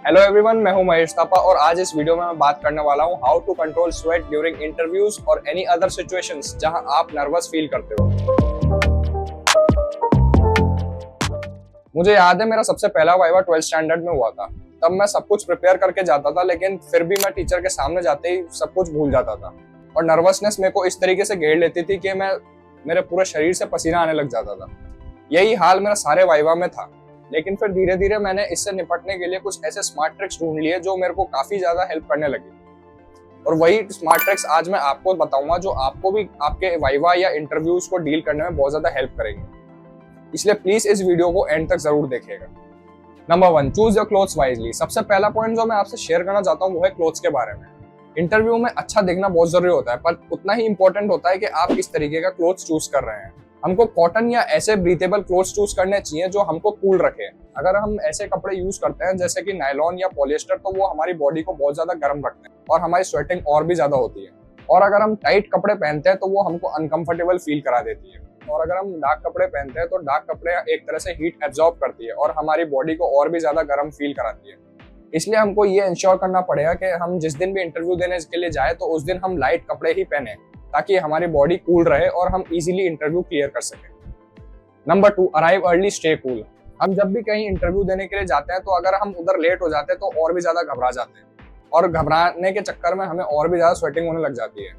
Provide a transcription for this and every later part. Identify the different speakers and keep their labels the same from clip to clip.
Speaker 1: Hello everyone, मैं हूं महेश थापा और आज इस वीडियो में मैं बात करने वाला हूं how to control sweat during interviews और एनी अदर सिचुएशंस जहां आप नर्वस फील करते हो। मुझे याद है मेरा सबसे पहला वाइवा 12th स्टैंडर्ड में हुआ था। तब मैं सब कुछ प्रिपेयर करके जाता था, लेकिन फिर भी मैं टीचर के सामने जाते ही सब कुछ भूल जाता था और नर्वसनेस मेरे को इस तरीके से घेर लेती थी कि मेरे पूरे शरीर से पसीना आने लग जाता था। यही हाल मेरा सारे वाइवा में था, लेकिन फिर धीरे धीरे मैंने इससे निपटने के लिए कुछ ऐसे स्मार्ट ट्रिक्स ढूंढ लिए जो मेरे को काफी ज्यादा हेल्प करने लगी। और वही स्मार्ट ट्रिक्स आज मैं आपको बताऊंगा जो आपको भी आपके वाइवा या इंटरव्यूज को डील करने में बहुत ज्यादा हेल्प करेंगे। इसलिए प्लीज इस वीडियो को एंड तक जरूर देखिएगा। Number 1, choose your clothes wisely. सबसे पहला पॉइंट जो मैं आपसे शेयर करना चाहता हूँ वो है क्लोथ्स के बारे में। इंटरव्यू में अच्छा दिखना बहुत जरूरी होता है, पर उतना ही इंपॉर्टेंट होता है कि आप किस तरीके का क्लोथ्स चूज कर रहे हैं। हमको कॉटन या ऐसे ब्रीथेबल क्लोथ्स चूज करने चाहिए जो हमको कूल रखे। अगर हम ऐसे कपड़े यूज करते हैं जैसे कि नायलॉन या पॉलिएस्टर, तो वो हमारी बॉडी को बहुत ज्यादा गर्म रखते हैं और हमारी स्वेटिंग और भी ज्यादा होती है। और अगर हम टाइट कपड़े पहनते हैं तो वो हमको अनकंफर्टेबल फील करा देती है। और अगर हम डार्क कपड़े पहनते हैं तो डार्क कपड़े एक तरह से हीट एब्जॉर्ब करती है और हमारी बॉडी को और भी ज्यादा गर्म फील कराती है। इसलिए हमको ये इंश्योर करना पड़ेगा कि हम जिस दिन भी इंटरव्यू देने के लिए जाए तो उस दिन हम लाइट कपड़े ही पहने ताकि हमारी बॉडी कूल रहे और हम इजीली इंटरव्यू क्लियर कर सकें। Number 2, arrive early, stay cool. हम जब भी कहीं इंटरव्यू देने के लिए जाते हैं तो अगर हम उधर लेट हो जाते हैं तो और भी ज्यादा घबरा जाते हैं और घबराने के चक्कर में हमें और भी ज्यादा स्वेटिंग होने लग जाती है।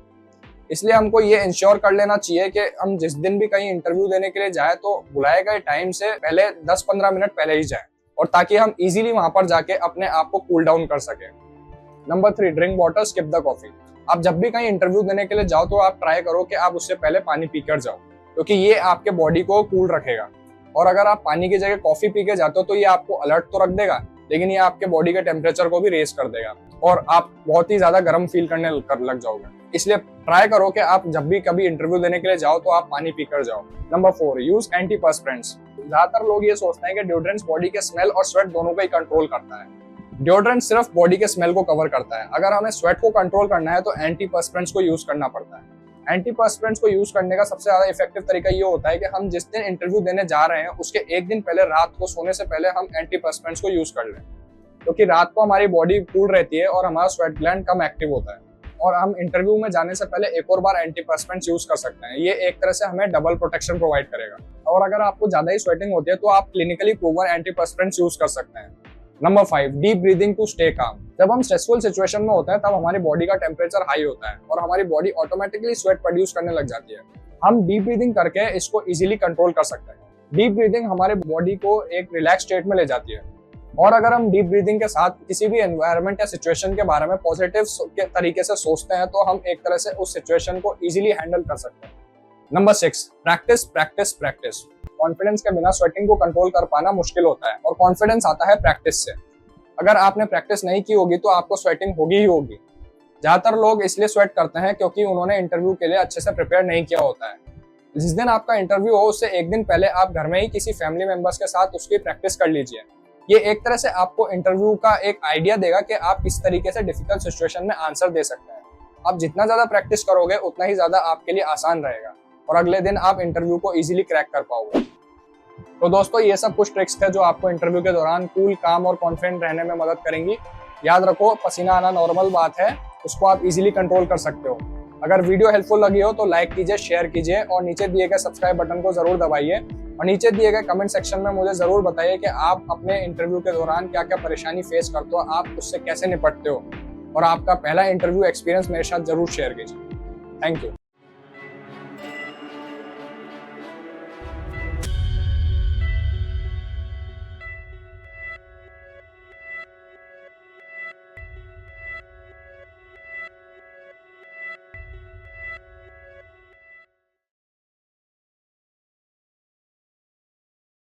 Speaker 1: इसलिए हमको ये इंश्योर कर लेना चाहिए कि हम जिस दिन भी कहीं इंटरव्यू देने के लिए जाए तो बुलाए गए टाइम से पहले 10-15 मिनट पहले ही जाए, और ताकि हम इजीली वहां पर जाके अपने आप को कूल डाउन कर सके। Number 3, drink water, skip the coffee. आप जब भी कहीं इंटरव्यू देने के लिए जाओ तो आप ट्राई करो कि आप उससे पहले पानी पीकर जाओ, क्योंकि ये आपके बॉडी को कूल रखेगा। और अगर आप पानी की जगह कॉफी पी के जाते हो तो ये आपको अलर्ट तो रख देगा, लेकिन ये आपके बॉडी के टेम्परेचर को भी रेज कर देगा और आप बहुत ही ज्यादा गर्म फील करने लग जाओगे। इसलिए ट्राई करो कि आप जब भी कभी इंटरव्यू देने के लिए जाओ तो आप पानी पीकर जाओ। Number 4, use antiperspirants. ज्यादातर लोग ये सोचते हैं कि डिओड्रेंट बॉडी के स्मेल और स्वेट दोनों को ही कंट्रोल करता है। डिओड्रेंट सिर्फ बॉडी के स्मेल को कवर करता है। अगर हमें स्वेट को कंट्रोल करना है तो एंटीपर्स्पिरेंट्स को यूज करना पड़ता है। एंटीपर्स्पिरेंट्स को यूज करने का सबसे ज्यादा इफेक्टिव तरीका ये होता है कि हम जिस दिन इंटरव्यू देने जा रहे हैं उसके एक दिन पहले रात को सोने से पहले हम एंटीपर्स्पिरेंट्स को यूज कर लें, क्योंकि रात को हमारी बॉडी कूल रहती है और हमारा स्वेट ग्लैंड कम एक्टिव होता है और हम इंटरव्यू में जाने से पहले एक और बार एंटीपर्स्पिरेंट्स यूज कर सकते हैं। ये एक तरह से हमें डबल प्रोटेक्शन प्रोवाइड करेगा। और अगर आपको ज्यादा ही स्वेटिंग होती है तो आप क्लिनिकली प्रूवन एंटीपर्स्पिरेंट्स यूज कर सकते हैं। Number 5, deep breathing to stay calm. जब हम स्ट्रेसफुल सिचुएशन में होते हैं तब हमारी बॉडी का टेम्परेचर हाई होता है और हमारी बॉडी ऑटोमेटिकली स्वेट प्रोड्यूस करने लग जाती है। हम डीप ब्रीदिंग करके इसको इजीली कंट्रोल कर सकते हैं। डीप ब्रीदिंग हमारे बॉडी को एक रिलैक्स स्टेट में ले जाती है। और अगर हम डीप ब्रीदिंग के साथ किसी भी एनवायरनमेंट या सिचुएशन के बारे में पॉजिटिव के तरीके से सोचते हैं तो हम एक तरह से उस सिचुएशन को इजीली हैंडल कर सकते हैं। Number 6, practice practice practice. Confidence के बिना स्वेटिंग को कंट्रोल कर पाना मुश्किल होता है और कॉन्फिडेंस आता है प्रैक्टिस से। अगर आपने प्रैक्टिस नहीं की होगी तो आपको स्वेटिंग होगी ही होगी। ज्यादातर लोग इसलिए स्वेट करते हैं क्योंकि उन्होंने इंटरव्यू के लिए अच्छे से प्रिपेयर नहीं किया होता है। जिस दिन आपका इंटरव्यू हो उससे एक दिन पहले आप घर में ही किसी फैमिली मेंबर्स के साथ उसकी प्रैक्टिस कर लीजिए। ये एक तरह से आपको इंटरव्यू का एक आइडिया देगा कि आप किस तरीके से डिफिकल्ट सिचुएशन में आंसर दे सकते हैं। आप जितना ज्यादा प्रैक्टिस करोगे उतना ही ज्यादा आपके लिए आसान रहेगा और अगले दिन आप इंटरव्यू को इजीली क्रैक कर पाओगे। तो दोस्तों, ये सब कुछ ट्रिक्स थे जो आपको इंटरव्यू के दौरान कूल, काम और कॉन्फिडेंट रहने में मदद करेंगी। याद रखो, पसीना आना नॉर्मल बात है, उसको आप इजीली कंट्रोल कर सकते हो। अगर वीडियो हेल्पफुल लगी हो तो लाइक कीजिए, शेयर कीजिए और नीचे दिए गए सब्सक्राइब बटन को जरूर दबाइए। और नीचे दिए गए कमेंट सेक्शन में मुझे जरूर बताइए कि आप अपने इंटरव्यू के दौरान क्या क्या परेशानी फेस करते हो, आप उससे कैसे निपटते हो और आपका पहला इंटरव्यू एक्सपीरियंस मेरे साथ जरूर शेयर कीजिए। Thank you.